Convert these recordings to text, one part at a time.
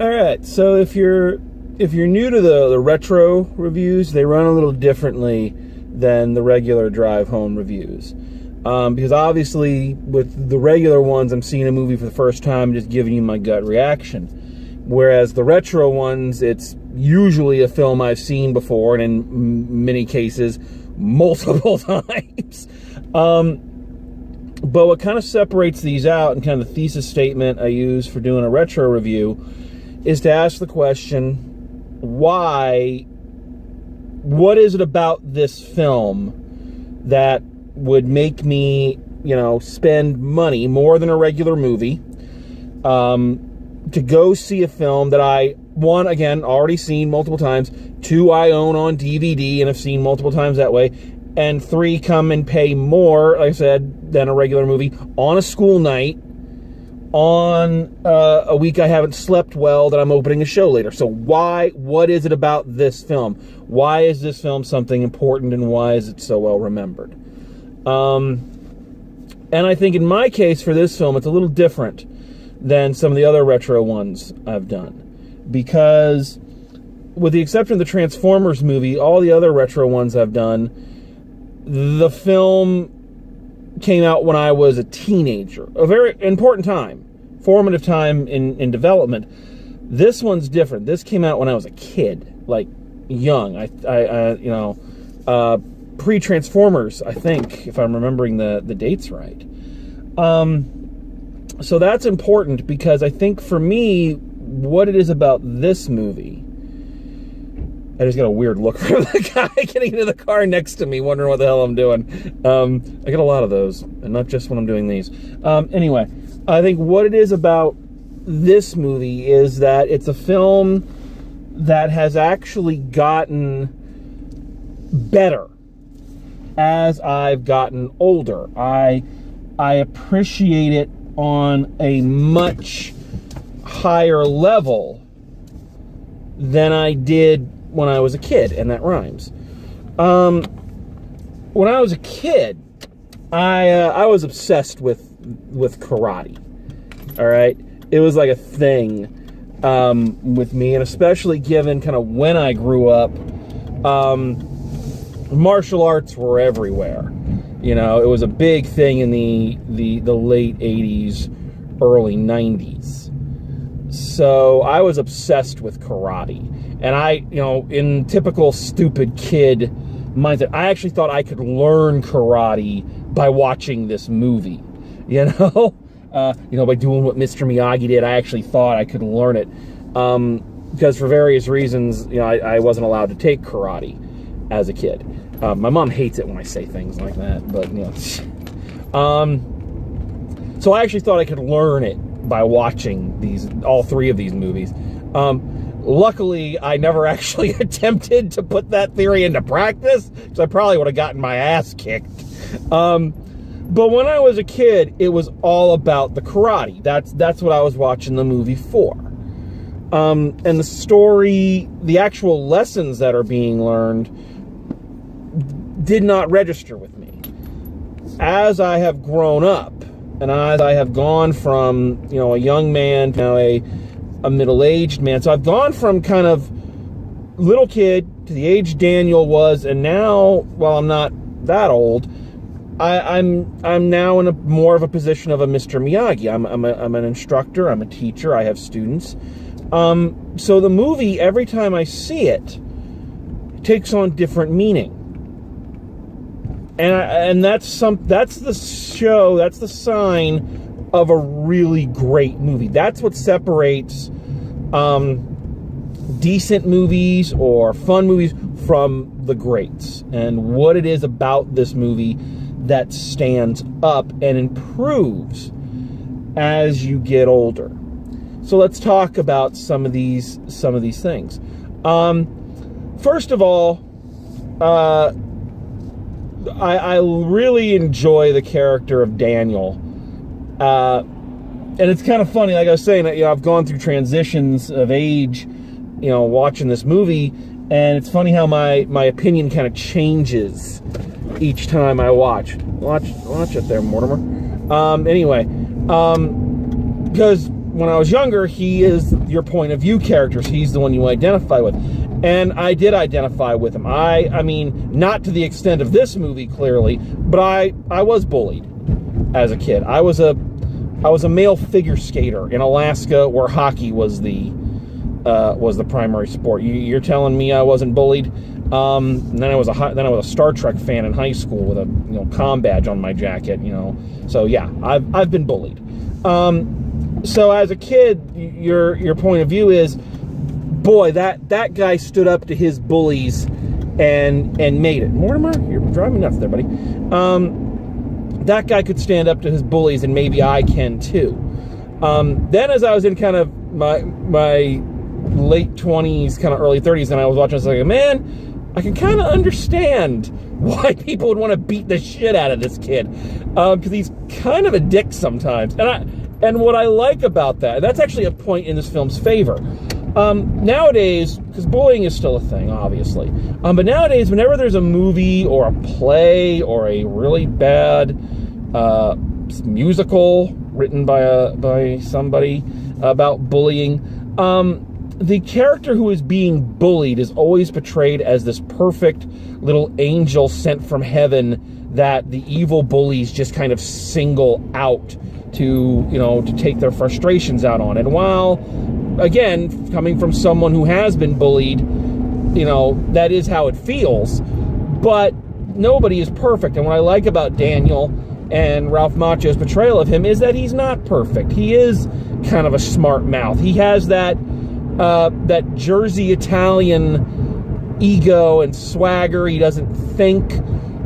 All right, so if you're new to the retro reviews, they run a little differently than the regular drive home reviews. Because obviously with the regular ones, I'm seeing a movie for the first time, just giving you my gut reaction. Whereas the retro ones, it's usually a film I've seen before, and in many cases, multiple times. But what kind of separates these out, and kind of the thesis statement I use for doing a retro review, is to ask the question, why? What is it about this film that would make me, you know, spend money more than a regular movie to go see a film that I, one, again, already seen multiple times, two, I own on DVD and have seen multiple times that way, and three, come and pay more, like I said, than a regular movie on a school night, on a week I haven't slept well, that I'm opening a show later. So why? What is it about this film? Why is this film something important, and why is it so well remembered? And I think in my case for this film, it's a little different than some of the other retro ones I've done. Because with the exception of the Transformers movie, all the other retro ones I've done, the film came out when I was a teenager. A very important time. Formative time in development. This one's different. This came out when I was a kid. Like, young. You know, pre-Transformers, I think, if I'm remembering the dates right. So that's important, because I think for me, what it is about this movie, I just got a weird look from the guy getting into the car next to me, wondering what the hell I'm doing. I get a lot of those, and not just when I'm doing these. Anyway, I think what it is about this movie is that it's a film that has actually gotten better as I've gotten older. I appreciate it on a much higher level than I did when I was a kid, and that rhymes. When I was a kid, I was obsessed with karate. All right, it was like a thing with me, and especially given kind of when I grew up, martial arts were everywhere. You know, it was a big thing in the late 80s, early 90s. So I was obsessed with karate. And I, you know, in typical stupid kid mindset, I actually thought I could learn karate by watching this movie. You know? By doing what Mr. Miyagi did, I actually thought I could learn it. Because for various reasons, you know, I wasn't allowed to take karate as a kid. My mom hates it when I say things like that, but, you know. So I actually thought I could learn it by watching all three of these movies. Luckily, I never actually attempted to put that theory into practice, because I probably would have gotten my ass kicked. But when I was a kid, it was all about the karate. That's what I was watching the movie for. And the story, the actual lessons that are being learned, did not register with me. As I have grown up, and as I have gone from, you know, a young man to now a middle-aged man, so I've gone from kind of little kid to the age Daniel was, and now, while I'm not that old, I'm now in more of a position of a Mr. Miyagi. I'm an instructor, I'm a teacher, I have students. So the movie, every time I see it, takes on different meaning. And that's the show, that's the sign of a really great movie. That's what separates decent movies or fun movies from the greats, and what it is about this movie that stands up and improves as you get older. So let's talk about some of these things. First of all, I really enjoy the character of Daniel. And it's kind of funny, like I was saying, you know, I've gone through transitions of age, you know, watching this movie, and it's funny how my opinion kind of changes each time I watch it there, Mortimer. Anyway, because when I was younger, he is, you your point of view characters. He's the one you identify with. And I did identify with him. I mean, not to the extent of this movie, clearly, but I was bullied as a kid. I was a male figure skater in Alaska, where hockey was the primary sport. You're telling me I wasn't bullied? And then I was a Star Trek fan in high school with a comm badge on my jacket. So yeah, I've been bullied. So as a kid, your point of view is, boy, that guy stood up to his bullies and made it. Mortimer, you're driving me nuts there, buddy. That guy could stand up to his bullies, and maybe I can too. Then as I was in kind of my late 20s, kind of early 30s, and I was watching, I was like, man, I can kind of understand why people would want to beat the shit out of this kid, because he's kind of a dick sometimes. And what I like about that, that's actually a point in this film's favor. Nowadays, because bullying is still a thing, obviously, but nowadays, whenever there's a movie or a play or a really bad musical written by somebody about bullying, the character who is being bullied is always portrayed as this perfect little angel sent from heaven that the evil bullies just kind of single out to take their frustrations out on. And while, again, coming from someone who has been bullied, that is how it feels, but nobody is perfect. And what I like about Daniel and Ralph Macchio's portrayal of him is that he's not perfect. He is kind of a smart mouth. He has that Jersey Italian ego and swagger. He doesn't think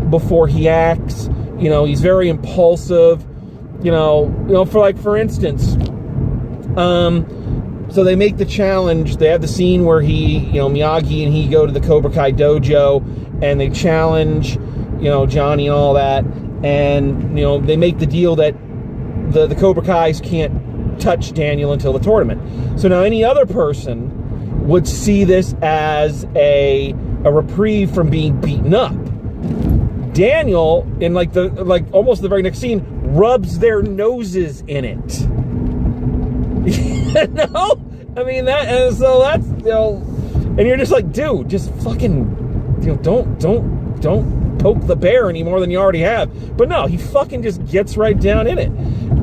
before he acts. He's very impulsive. For instance, so they make the challenge. They have the scene where Miyagi and he go to the Cobra Kai dojo, and they challenge, Johnny and all that. And, they make the deal that the Cobra Kais can't touch Daniel until the tournament. So now any other person would see this as a reprieve from being beaten up. Daniel, in almost the very next scene, rubs their noses in it. I mean, and so that's, and you're just like, dude, just fucking, don't poke the bear any more than you already have. But no, he fucking just gets right down in it.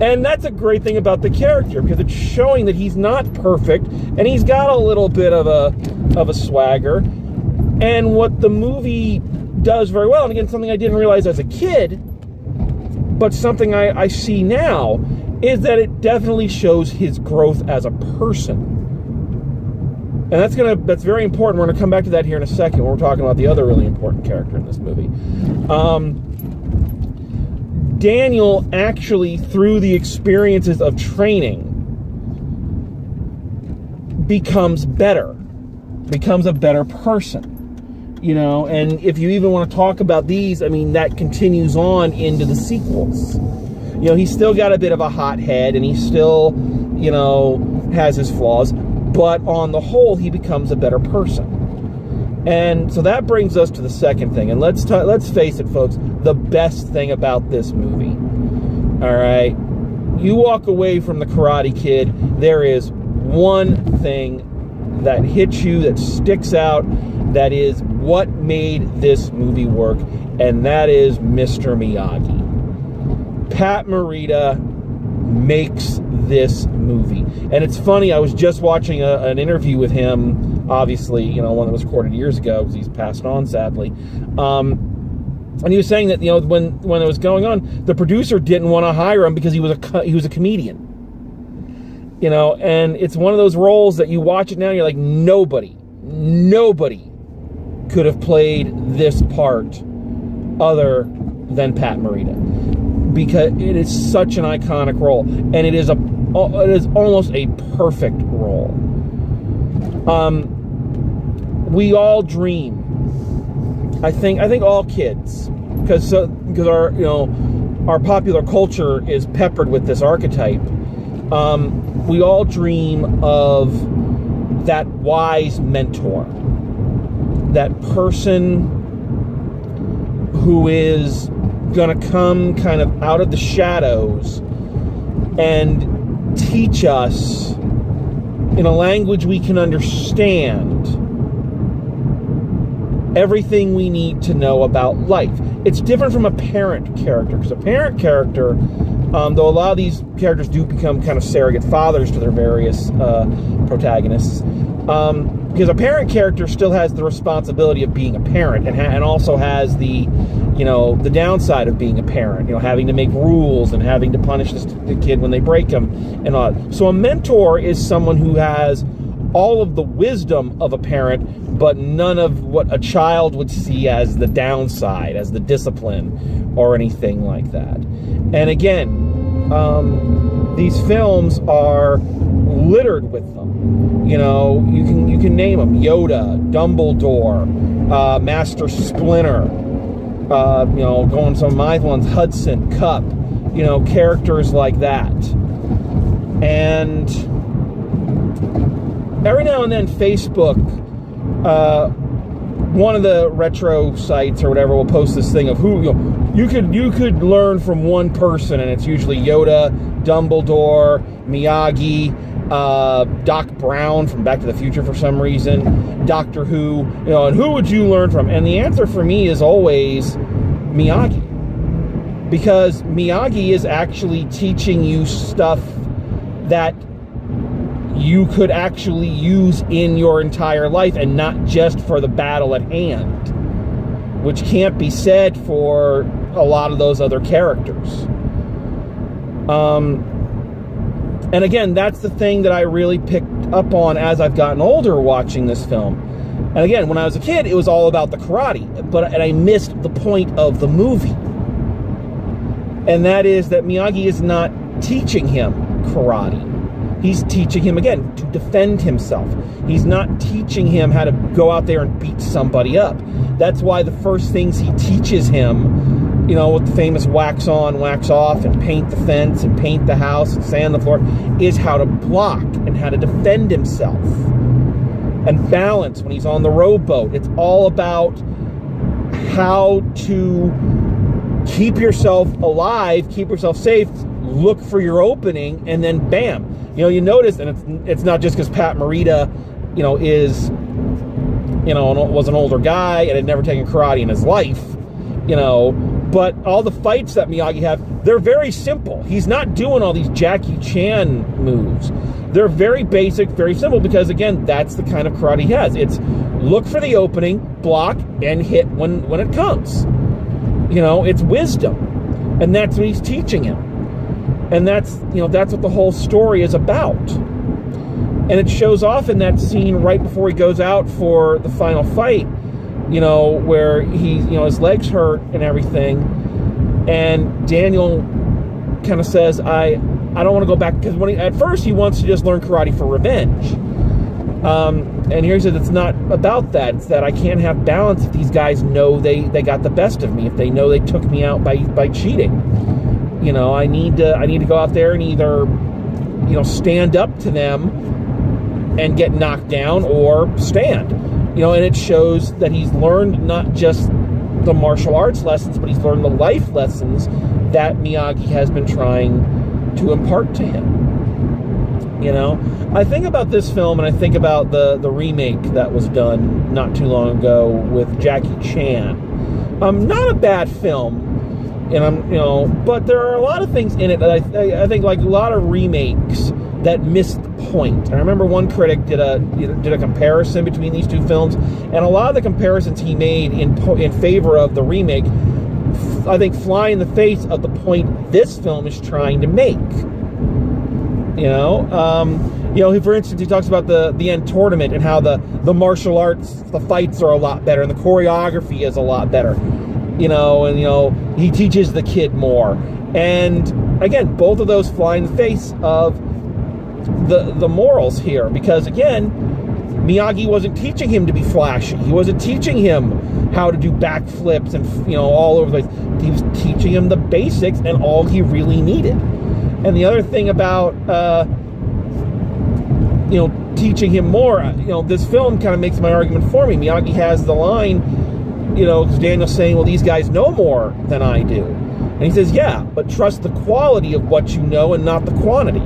And that's a great thing about the character, because it's showing that he's not perfect, and he's got a little bit of a swagger. And what the movie does very well, and again, something I didn't realize as a kid, but something I see now, is that it definitely shows his growth as a person. And that's very important. We're gonna come back to that here in a second when we're talking about the other really important character in this movie. Daniel actually, through the experiences of training, becomes better, becomes a better person. And if you even want to talk about these, I mean, that continues on into the sequels. He's still got a bit of a hot head, and he still, has his flaws, but on the whole, he becomes a better person. And so that brings us to the second thing. And let's face it, folks, the best thing about this movie. All right, you walk away from The Karate Kid, there is one thing that hits you, that sticks out, that is what made this movie work, and that is Mr. Miyagi. Pat Morita makes this movie. And it's funny, I was just watching an interview with him, obviously, one that was recorded years ago, because he's passed on, sadly. And he was saying that, when it was going on, the producer didn't want to hire him because he was a comedian. And it's one of those roles that you watch it now and you're like, nobody could have played this part other than Pat Morita, because it is such an iconic role, and it is almost a perfect role. We all dream. I think all kids, because our popular culture is peppered with this archetype. We all dream of that wise mentor, that person who is going to come kind of out of the shadows and teach us in a language we can understand, everything we need to know about life. It's different from a parent character, because a parent character, though a lot of these characters do become kind of surrogate fathers to their various protagonists, because a parent character still has the responsibility of being a parent, and also has the, you know, the downside of being a parent, you know, having to make rules and having to punish the kid when they break them and all that. So a mentor is someone who has all of the wisdom of a parent, but none of what a child would see as the downside, as the discipline or anything like that. And again, these films are littered with them. You know, you can name them: Yoda, Dumbledore, Master Splinter. You know, going some of my ones, Hudson, Cup. You know, characters like that. And every now and then, Facebook, one of the retro sites or whatever, will post this thing of who, you know, you could learn from one person, and it's usually Yoda, Dumbledore, Miyagi, Doc Brown from Back to the Future for some reason, Doctor Who, you know, and who would you learn from? And the answer for me is always Miyagi, because Miyagi is actually teaching you stuff that you could actually use in your entire life, and not just for the battle at hand, which can't be said for a lot of those other characters. And again, that's the thing that I really picked up on as I've gotten older watching this film. And again, when I was a kid, it was all about the karate, and I missed the point of the movie. And that is that Miyagi is not teaching him karate. He's teaching him, again, to defend himself. He's not teaching him how to go out there and beat somebody up. That's why the first things he teaches him, you know, with the famous wax on, wax off, and paint the fence, and paint the house, and sand the floor, is how to block and how to defend himself. And balance when he's on the rowboat. It's all about how to keep yourself alive, keep yourself safe, look for your opening, and then bam. You know, you notice, and it's not just because Pat Morita, you know, is, you know, was an older guy and had never taken karate in his life, you know, but all the fights that Miyagi have, they're very simple. He's not doing all these Jackie Chan moves. They're very basic, very simple, because again, that's the kind of karate he has. It's look for the opening, block, and hit when it comes. You know, it's wisdom, and that's what he's teaching him. And that's, you know, that's what the whole story is about. And it shows off in that scene right before he goes out for the final fight, you know, where he, you know, his legs hurt and everything. And Daniel kind of says, I don't want to go back, because at first he wants to just learn karate for revenge. And here he says, it's not about that. It's that I can't have balance if these guys know they got the best of me, if they know they took me out by cheating. You know, I need to go out there and either, you know, stand up to them and get knocked down, or stand. You know, and it shows that he's learned not just the martial arts lessons, but he's learned the life lessons that Miyagi has been trying to impart to him. You know, I think about this film, and I think about the remake that was done not too long ago with Jackie Chan. Not a bad film. And you know, but there are a lot of things in it that I think, like a lot of remakes, that miss the point. And I remember one critic did a comparison between these two films, and a lot of the comparisons he made in favor of the remake, I think, fly in the face of the point this film is trying to make. You know, for instance, he talks about the end tournament and how the martial arts, the fights are a lot better, and the choreography is a lot better. You know, and, you know, he teaches the kid more. And, again, both of those fly in the face of the morals here. Because, again, Miyagi wasn't teaching him to be flashy. He wasn't teaching him how to do backflips and, you know, all over the place. He was teaching him the basics and all he really needed. And the other thing about, you know, teaching him more, you know, this film kind of makes my argument for me. Miyagi has the line, you know, because Daniel's saying, well, these guys know more than I do. And he says, yeah, but trust the quality of what you know and not the quantity.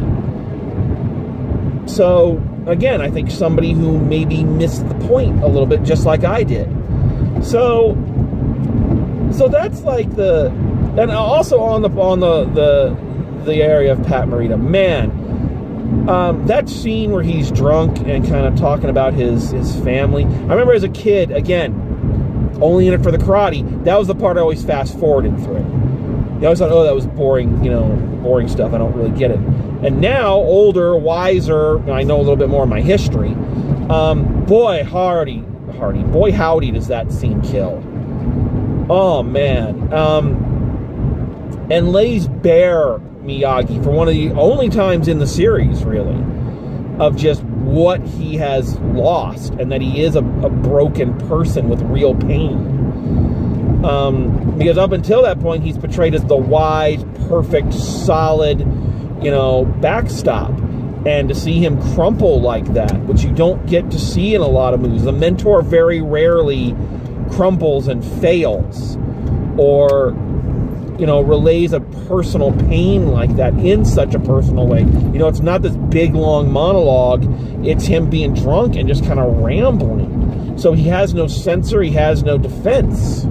So, again, I think somebody who maybe missed the point a little bit, just like I did. So that's like and also on the area of Pat Morita, man, that scene where he's drunk and kind of talking about his family. I remember as a kid, again, only in it for the karate, that was the part I always fast forwarded through. I always thought, oh, that was boring, boring stuff. I don't really get it. And now, older, wiser, I know a little bit more of my history. Boy, howdy does that scene kill. Oh, man. And lays bare Miyagi for one of the only times in the series, really, of just what he has lost, and that he is a broken person with real pain. Because up until that point, he's portrayed as the wise, perfect, solid, backstop. And to see him crumple like that, which you don't get to see in a lot of movies. The mentor very rarely crumples and fails, or, relays a personal pain like that in such a personal way. It's not this big, long monologue. It's him being drunk and just kind of rambling. So he has no censor. He has no defense.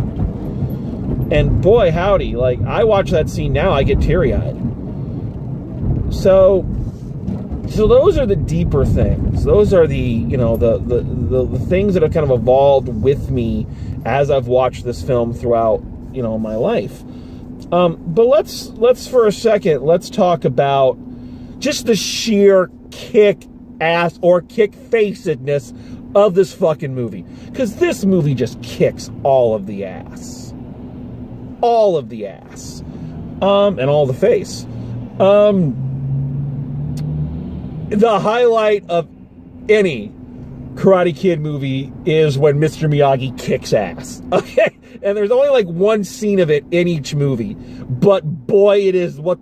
And boy, howdy, like, I watch that scene now, I get teary-eyed. So those are the deeper things. Those are the, the things that have kind of evolved with me as I've watched this film throughout, my life. But let's for a second, let's talk about just the sheer kick-ass or kick-facedness of this fucking movie. Because this movie just kicks all of the ass. All of the ass. And all the face. The highlight of any Karate Kid movie is when Mr. Miyagi kicks ass. Okay? And there's only like one scene of it in each movie. But boy, it is what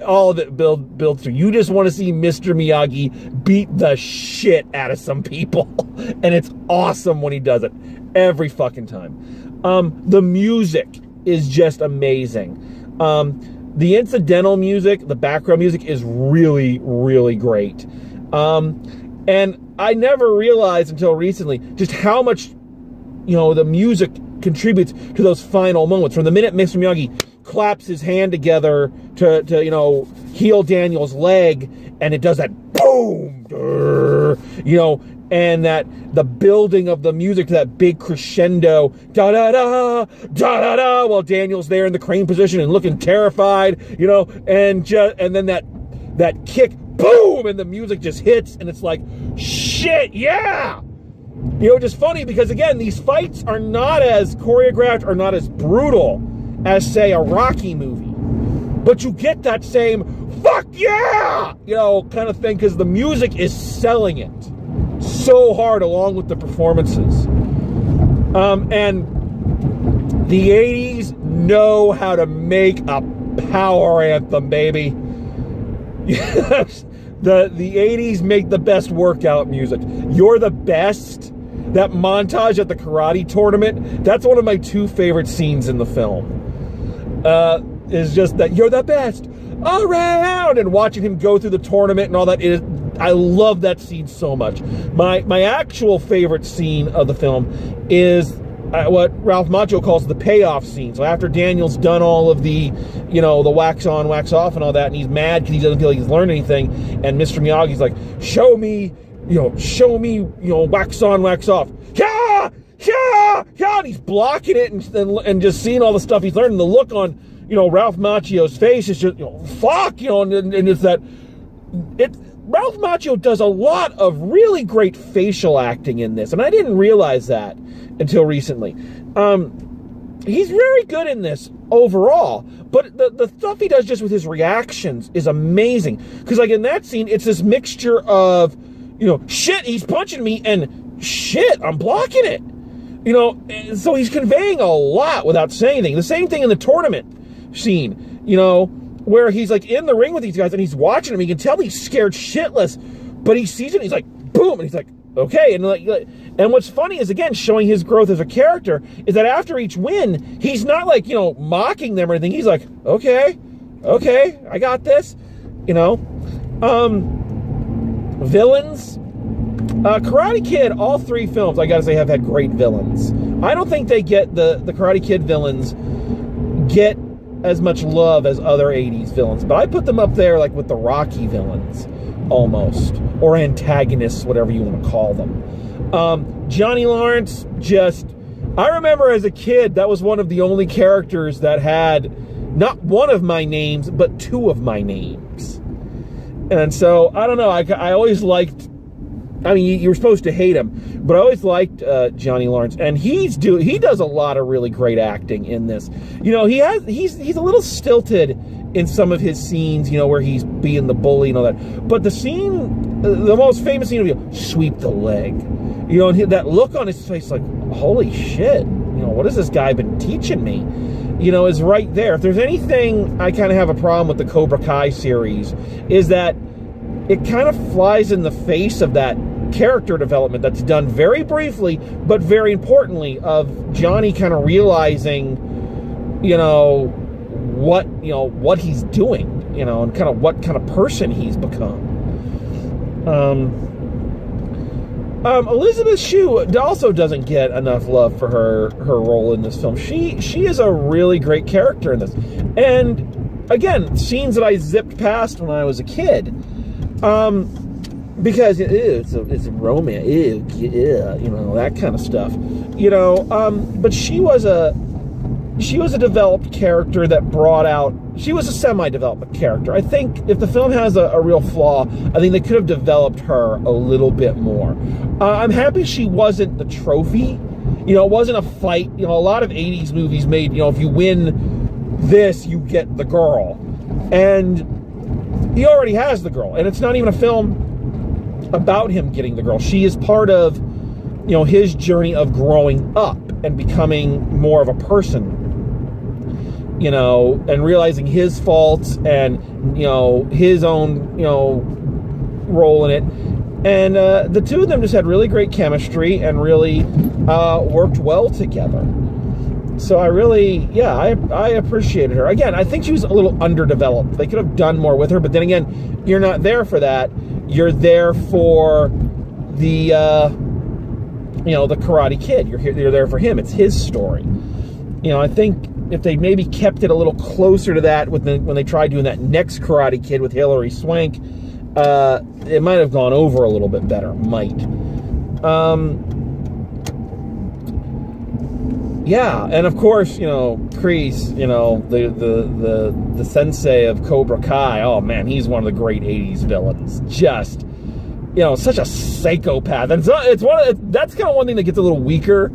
all of it builds to. You just want to see Mr. Miyagi beat the shit out of some people. And it's awesome when he does it. Every fucking time. The music is just amazing. The incidental music, the background music is really, really great. And I never realized until recently just how much, the music contributes to those final moments. From the minute Mr. Miyagi claps his hand together to heal Daniel's leg, and it does that boom, and that the building of the music to that big crescendo, da-da-da, da-da-da, while Daniel's there in the crane position and looking terrified, and then that kick, boom, and the music just hits, and it's like, shit, yeah! Just funny, because again, these fights are not as choreographed or not as brutal as, say, a Rocky movie. But you get that same, fuck yeah! Kind of thing, because the music is selling it so hard along with the performances. And the 80s know how to make a power anthem, baby. The 80s make the best workout music. You're the best. That montage at the karate tournament, that's one of my two favorite scenes in the film. Is just that you're the best around, and watching him go through the tournament and all that. I love that scene so much. My actual favorite scene of the film is what Ralph Macchio calls the payoff scene. So after Daniel's done all of the, the wax on, wax off and all that, and he's mad because he doesn't feel like he's learned anything, and Mr. Miyagi's like, show me, wax on, wax off. Yeah! Yeah! Yeah! And he's blocking it and just seeing all the stuff he's learned. And the look on, Ralph Macchio's face is just, fuck, and it's that, Ralph Macchio does a lot of really great facial acting in this, and I didn't realize that until recently. He's very good in this overall, but the stuff he does just with his reactions is amazing. Because, like, in that scene, it's this mixture of, shit, he's punching me, and shit, I'm blocking it. So he's conveying a lot without saying anything. The same thing in the tournament scene, where he's like in the ring with these guys and he's watching them. You can tell he's scared shitless, but he sees it and he's like, boom, and he's like, okay. And what's funny is, again, showing his growth as a character, is that after each win, he's not like, mocking them or anything. He's like, okay, I got this, Villains, Karate Kid, all three films, I gotta say, have had great villains. I don't think they get the Karate Kid villains get as much love as other 80s villains, but I put them up there like with the Rocky villains, almost, or antagonists, whatever you want to call them. Johnny Lawrence, I remember as a kid, that was one of the only characters that had not one of my names, but two of my names. And so, I don't know, I always liked, I mean, you were supposed to hate him, but I always liked Johnny Lawrence, and he does a lot of really great acting in this. You know, he's a little stilted in some of his scenes, you know, where he's being the bully and all that. But the scene, the most famous scene would be sweep the leg. You know, and that look on his face, like, holy shit, you know, what has this guy been teaching me? You know, is right there. If there's anything I kind of have a problem with the Cobra Kai series, is that it kind of flies in the face of that character development that's done very briefly, but very importantly, of Johnny kind of realizing, you know, what he's doing, you know, and kind of what kind of person he's become. Elizabeth Shue also doesn't get enough love for her role in this film. She is a really great character in this. And again, scenes that I zipped past when I was a kid. Because it's a romance, you know, that kind of stuff. You know, but she was a developed character that brought out, she was a semi-developed character. I think if the film has a real flaw, I think they could have developed her a little bit more. I'm happy she wasn't the trophy. You know, it wasn't a fight. You know, a lot of 80s movies made, you know, if you win this, you get the girl. And he already has the girl. And it's not even a film about him getting the girl. She is part of, you know, his journey of growing up and becoming more of a person. You know, and realizing his faults and, you know, his own, you know, role in it. And the two of them just had really great chemistry and really worked well together. So I really, yeah, I appreciated her. Again, I think she was a little underdeveloped. They could have done more with her, but then again, you're not there for that. You're there for the, you know, the Karate Kid. You're there for him. It's his story. You know, I think if they maybe kept it a little closer to that when they tried doing that next Karate Kid with Hilary Swank, it might have gone over a little bit better. Might. Yeah, and of course, you know, Kreese, you know, the sensei of Cobra Kai. Oh man, he's one of the great 80s villains. Just, you know, such a psychopath. And that's kind of one thing that gets a little weaker.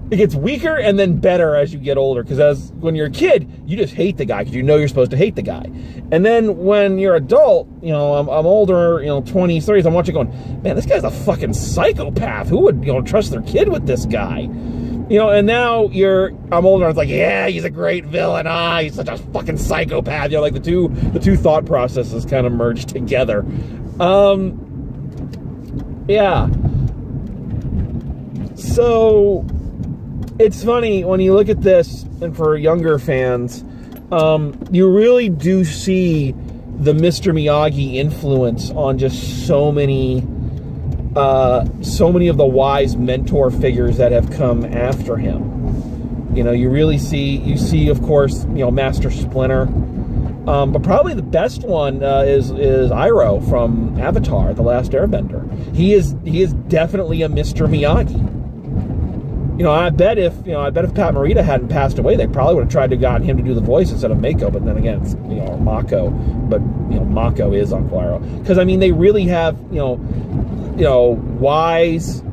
It gets weaker and then better as you get older, because when you're a kid, you just hate the guy because you know you're supposed to hate the guy. And then when you're adult, you know, I'm older, you know, 20s, 30s, I'm watching going, man, this guy's a fucking psychopath. Who would, you know, trust their kid with this guy? You know, and now I'm older, and it's like, yeah, he's a great villain. He's such a fucking psychopath. You know, like the two thought processes kind of merge together. Yeah. So it's funny when you look at this, and for younger fans, you really do see the Mr. Miyagi influence on just so many of the wise mentor figures that have come after him. You know, you see, of course, you know, Master Splinter, but probably the best one is Iroh from Avatar: The Last Airbender. He is definitely a Mr. Miyagi. You know, I bet if Pat Morita hadn't passed away, they probably would have tried to got him to do the voice instead of Mako. But then again, it's, you know, Mako. But, you know, Mako is Uncle Iroh. Because I mean, they really have, you know, wise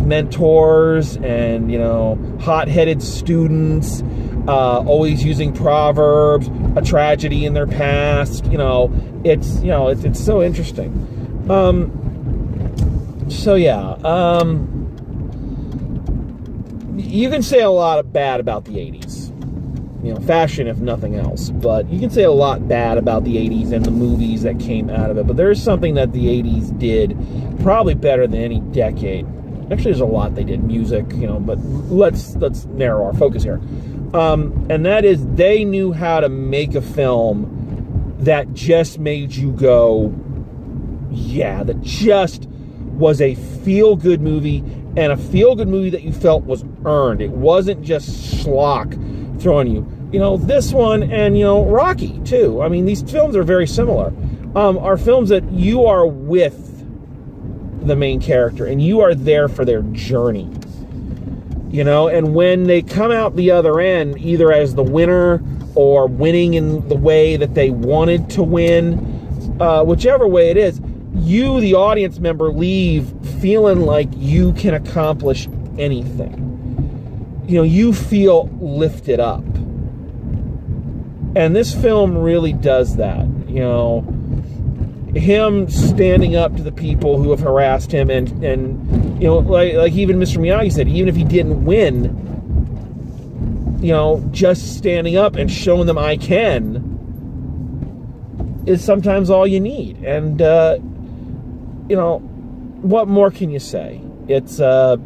mentors, and, you know, hot-headed students, always using proverbs, a tragedy in their past. You know, it's so interesting. So yeah. You can say a lot of bad about the 80s. You know, fashion if nothing else. But you can say a lot bad about the 80s and the movies that came out of it. But there's something that the 80s did probably better than any decade. Actually, there's a lot they did. Music, you know, but let's narrow our focus here. And that is, they knew how to make a film that just made you go, yeah, that just was a feel-good movie, and a feel-good movie that you felt was earned. It wasn't just schlock throwing you. You know, this one and, you know, Rocky, too. I mean, these films are very similar. Are films that you are with the main character, and you are there for their journey. You know, and when they come out the other end, either as the winner or winning in the way that they wanted to win, whichever way it is, you, the audience member, leave feeling like you can accomplish anything. You know, you feel lifted up. And this film really does that. You know, him standing up to the people who have harassed him, and you know, like even Mr. Miyagi said, even if he didn't win, you know, just standing up and showing them I can is sometimes all you need. And you know, what more can you say? It's a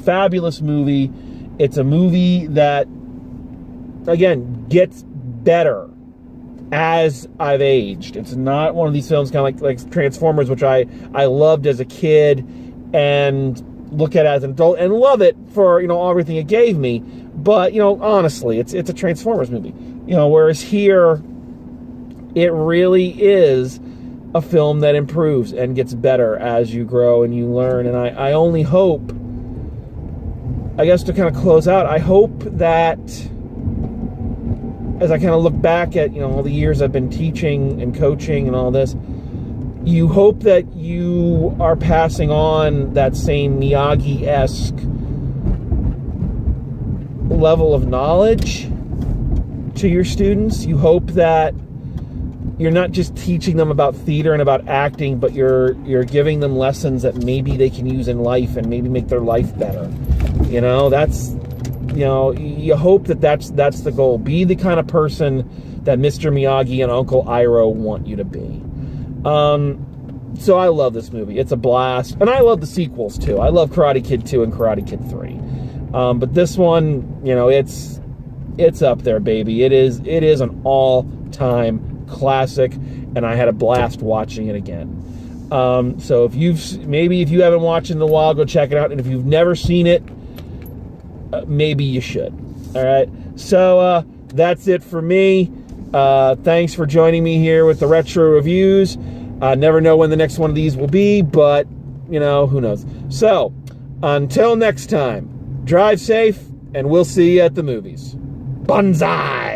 fabulous movie. It's a movie that, again, gets better as I've aged. It's not one of these films kind of like Transformers, which I loved as a kid and look at as an adult and love it for, you know, everything it gave me. But, you know, honestly, it's a Transformers movie. You know, whereas here, it really is a film that improves and gets better as you grow and you learn. And I only hope, I guess to kind of close out, I hope that as I kind of look back at, you know, all the years I've been teaching and coaching and all this, you hope that you are passing on that same Miyagi-esque level of knowledge to your students. You hope that you're not just teaching them about theater and about acting, but you're giving them lessons that maybe they can use in life and maybe make their life better. You know, that's, you know, you hope that that's the goal. Be the kind of person that Mr. Miyagi and Uncle Iroh want you to be. So I love this movie. It's a blast. And I love the sequels, too. I love Karate Kid 2 and Karate Kid 3. But this one, you know, it's up there, baby. It is an all-time classic, and I had a blast watching it again. So if you haven't watched it in a while, go check it out. And if you've never seen it, maybe you should. All right. So that's it for me. Thanks for joining me here with the Retro Reviews. I never know when the next one of these will be, but, you know, who knows. So until next time, drive safe, and we'll see you at the movies. Banzai!